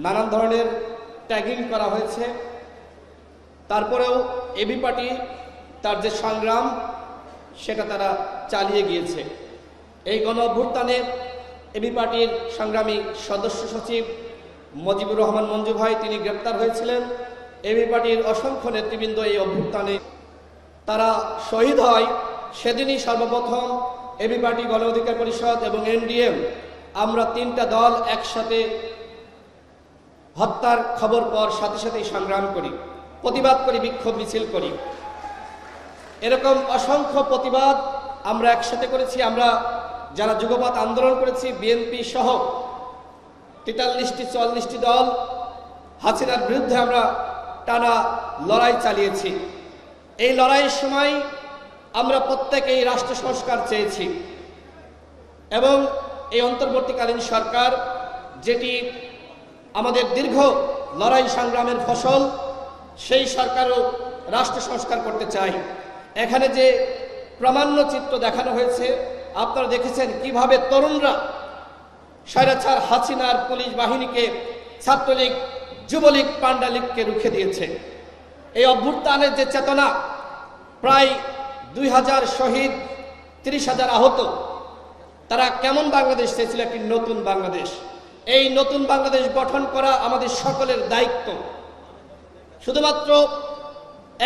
নানান ধরনের ট্যাগিং করা হয়েছে। তারপরেও এবি পার্টি তার যে সংগ্রাম সেটা তারা চালিয়ে গিয়েছে। এই গণ অভ্যুত্থানে এবি পার্টির সংগ্রামী সদস্য সচিব মজিবুর রহমান মঞ্জু ভাই তিনি গ্রেপ্তার হয়েছিলেন। এবি পার্টির অসংখ্য নেতৃবৃন্দ এই অভ্যুত্থানে তারা শহীদ হয়। সেদিনই সর্বপ্রথম এবি পার্টি গণ অধিকার পরিষদ এবং এনডিএম আমরা তিনটা দল একসাথে হত্যার খবর পর সাথে সাথেই সংগ্রাম করি, প্রতিবাদ করি, বিক্ষোভ মিছিল করি। এরকম অসংখ্য প্রতিবাদ আমরা একসাথে করেছি। আমরা যারা যুগপৎ আন্দোলন করেছি বিএনপি সহ 43-44টি দল হাসিনার বিরুদ্ধে আমরা টানা লড়াই চালিয়েছি। এই লড়াইয়ের সময় আমরা প্রত্যেকেই রাষ্ট্র সংস্কার চেয়েছি এবং এই অন্তর্বর্তীকালীন সরকার যেটি আমাদের দীর্ঘ লড়াই সংগ্রামের ফসল, সেই সরকারও রাষ্ট্র সংস্কার করতে চাই। এখানে যে প্রামাণ্য চিত্র দেখানো হয়েছে আপনারা দেখেছেন কিভাবে তরুণরা স্বৈরাচার হাসিনার পুলিশ বাহিনীকে, ছাত্রলীগ, যুবলীগ, পান্ডালীগকে রুখে দিয়েছে। এই অভ্যুত্থানের যে চেতনা, প্রায় 2000 শহীদ, 30,000 আহত, তারা কেমন বাংলাদেশ চেয়েছিল? একটি নতুন বাংলাদেশ। এই নতুন বাংলাদেশ গঠন করা আমাদের সকলের দায়িত্ব। শুধুমাত্র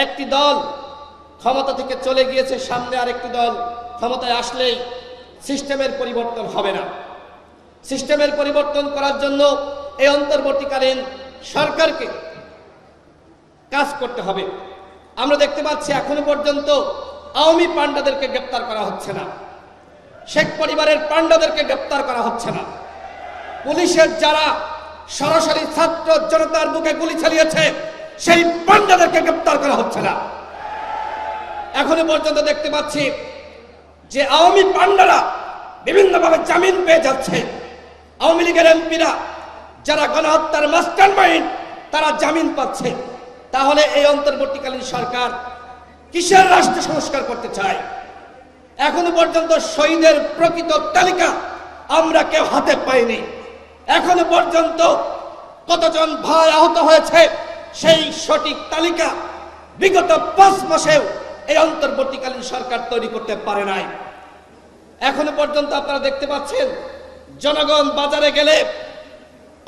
একটি দল ক্ষমতা থেকে চলে গিয়েছে, সামনে আরেকটি দল ক্ষমতায় আসলেই সিস্টেমের পরিবর্তন হবে না। সিস্টেমের পরিবর্তন করার জন্য এই অন্তর্বর্তীকালীন সরকারকে কাজ করতে হবে। আমরা দেখতে পাচ্ছি এখনো পর্যন্ত আওয়ামী পান্ডাদেরকে গ্রেপ্তার করা হচ্ছে না, শেখ পরিবারের পান্ডাদেরকে গ্রেপ্তার করা হচ্ছে না। পুলিশের যারা সরাসরি ছাত্র জনতার বুকে গুলি চালিয়েছে সেই পান্ডাদেরকে গ্রেপ্তার করা হচ্ছে না। এখনো পর্যন্ত দেখতে পাচ্ছি যে আওয়ামী পান্ডারা বিভিন্নভাবে জামিন পেয়ে যাচ্ছে। আওয়ামী লীগের এমপিরা যারা গণহত্যার মাস্টারমাইন্ড তারা জামিন পাচ্ছে। তাহলে এই অন্তর্বর্তীকালীন সরকার কিসের রাষ্ট্র সংস্কার করতে চায়? এখনো পর্যন্ত শহীদের প্রকৃত তালিকা আমরা কেউ হাতে পাইনি। এখনো পর্যন্ত কতজন ভাই আহত হয়েছে সেই সঠিক তালিকা বিগত 5 মাসেও এই অন্তর্বর্তীকালীন সরকার তৈরি করতে পারে নাই। এখনো পর্যন্ত আপনারা দেখতে পাচ্ছেন জনগণ বাজারে গেলে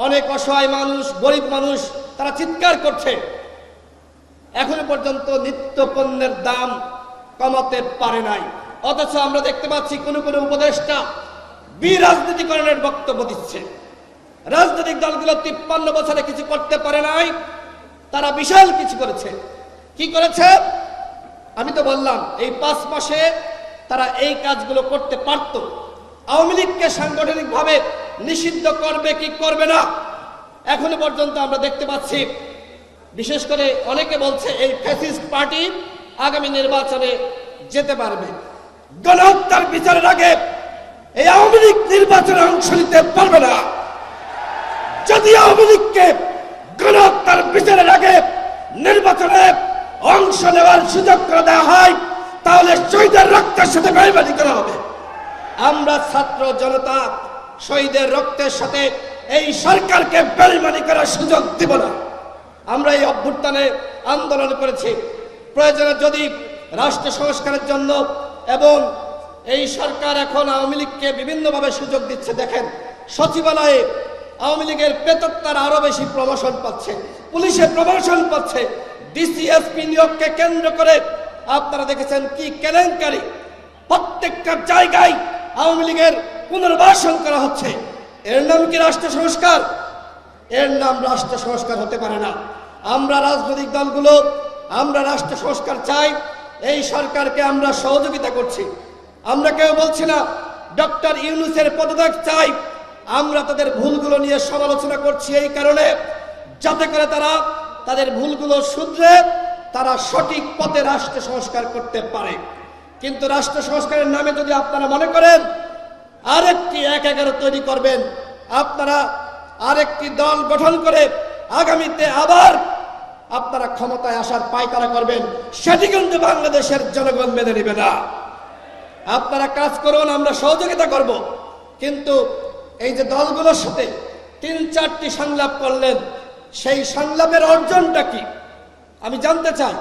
অনেক অসহায় মানুষ, গরিব মানুষ তারা চিৎকার করছে। এখনো পর্যন্ত নিত্য পণ্যের দাম কমাতে পারে নাই। অথচ আমরা দেখতে পাচ্ছি কোন কোন উপদেষ্টা বিরাজনীতিকরণের বক্তব্য দিচ্ছে। রাজনৈতিক দলগুলো 53 বছরে কিছু করতে পারে নাই, তারা বিশাল কিছু করেছে। কি করেছে? আমি তো বললাম এই 5 মাসে তারা এই কাজগুলো করতে পারত। আওয়ামী লীগকে সাংগঠনিকভাবে নিষিদ্ধ করবে কি করবে না এখনো পর্যন্ত আমরা দেখতে পাচ্ছি। বিশেষ করে অনেকে বলছে এই ফ্যাসিস্ট পার্টি আগামী নির্বাচনে যেতে পারবে। গণহত্যার বিচারের আগে এই আওয়ামী লীগ নির্বাচনে অংশ নিতে পারবে না। যদি আওয়ামী লীগকে গণহত্যার বিচারের আগে নির্বাচনে অংশ নেওয়ার সুযোগ করে দেওয়া হয় তাহলে শহীদের রক্তের সাথে বেইমানি করা হবে। আমরা ছাত্র জনতা শহীদের রক্তের সাথে এই সরকারকে বেইমানি করার সুযোগ দিব না। আমরা এই অভ্যুত্থানে আন্দোলন করেছি। প্রয়োজনে যদি রাষ্ট্র সংস্কারের জন্য, এবং এই সরকার এখন আওয়ামী লীগকে বিভিন্নভাবে সুযোগ দিচ্ছে। দেখেন সচিবালয়ে আওয়ামী লীগের প্রেতাত্মার আরো বেশি প্রমোশন পাচ্ছে, পুলিশে প্রমোশন পাচ্ছে। ডিসিএসপি নিয়োগকে কেন্দ্র করে আপনারা দেখেছেন কি কেলেঙ্কারি। প্রত্যেকটা জায়গায় আওয়ামী লীগের পুনর্বাসন করা হচ্ছে। এর নাম কি রাষ্ট্র সংস্কার? এর নাম রাষ্ট্র সংস্কার হতে পারে না। আমরা রাজনৈতিক দলগুলো আমরা রাষ্ট্র সংস্কার চাই। এই সরকারকে আমরা সহযোগিতা করছি। আমরা কেউ বলছি না ডক্টর ইউনূসের পদত্যাগ চাই। আমরা তাদের ভুলগুলো নিয়ে সমালোচনা করছি এই কারণে, যাতে করে তারা তাদের ভুলগুলো শুধরে তারা সঠিক পথে রাষ্ট্র সংস্কার করতে পারে। কিন্তু রাষ্ট্র সংস্কারের নামে যদি আপনারা মনে করেন আরেকটি 1-11 তৈরি করবেন, আপনারা আরেকটি দল গঠন করে আগামীতে আবার আপনারা ক্ষমতায় আসার পায়তারা করবেন, সেটি কিন্তু বাংলাদেশের জনগণ মেনে নেবে না। আপনারা কাজ করুন, আমরা সহযোগিতা করব। কিন্তু এই যে দলগুলোর সাথে 3-4টি সংলাপ করলেন, সেই সংলাপের অর্জনটা কি আমি জানতে চাই।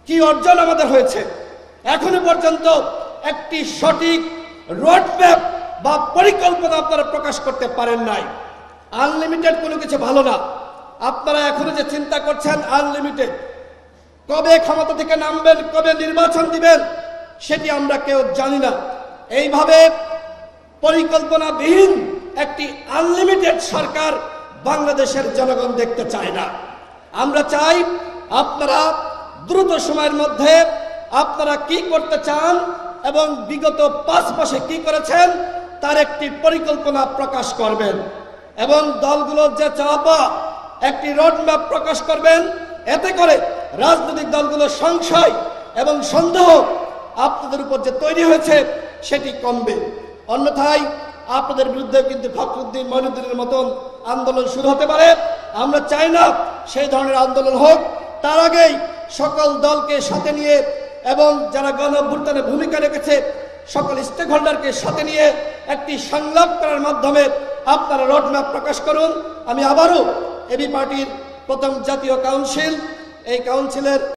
কি অর্জন আমাদের হয়েছে? এখনো পর্যন্ত একটি সঠিক রোডম্যাপ বা পরিকল্পনা আপনারা প্রকাশ করতে পারেন নাই। আনলিমিটেড কোনো কিছু ভালো না। আপনারা এখনো যে চিন্তা করছেন আনলিমিটেড, কবে ক্ষমতা থেকে নামবেন, কবে নির্বাচন দিবেন, সেটি আমরা কেউ জানি না। এইভাবে পরিকল্পনাবিহীন একটি আনলিমিটেড সরকার বাংলাদেশের জনগণ দেখতে চায় না। আমরা চাই আপনারা দ্রুত সময়ের মধ্যে আপনারা কি করতে চান এবং বিগত 5 মাসে কি করেছেন তার একটি পরিকল্পনা প্রকাশ করবেন এবং দলগুলোর যে চাপা একটি রোডম্যাপ প্রকাশ করবেন। এতে করে রাজনৈতিক দলগুলোর সংশয় এবং সন্দেহ আপনাদের উপর যে তৈরি হয়েছে সেটি কমবে। অন্যথায় আপনাদের বিরুদ্ধে কিন্তু ফখরুদ্দিন মঈনুদ্দিনের মতন আন্দোলন শুরু হতে পারে। আমরা চাই না সেই ধরনের আন্দোলন হোক। তার আগেই সকল দলকে সাথে নিয়ে এবং যারা গণঅভ্যুত্থানে ভূমিকা রেখেছে সকল স্টেক হোল্ডারকে সাথে নিয়ে একটি সংলাপ করার মাধ্যমে আপনারা রোডম্যাপ প্রকাশ করুন। আমি আবারও এবি পার্টির প্রথম জাতীয় কাউন্সিল, এই কাউন্সিলের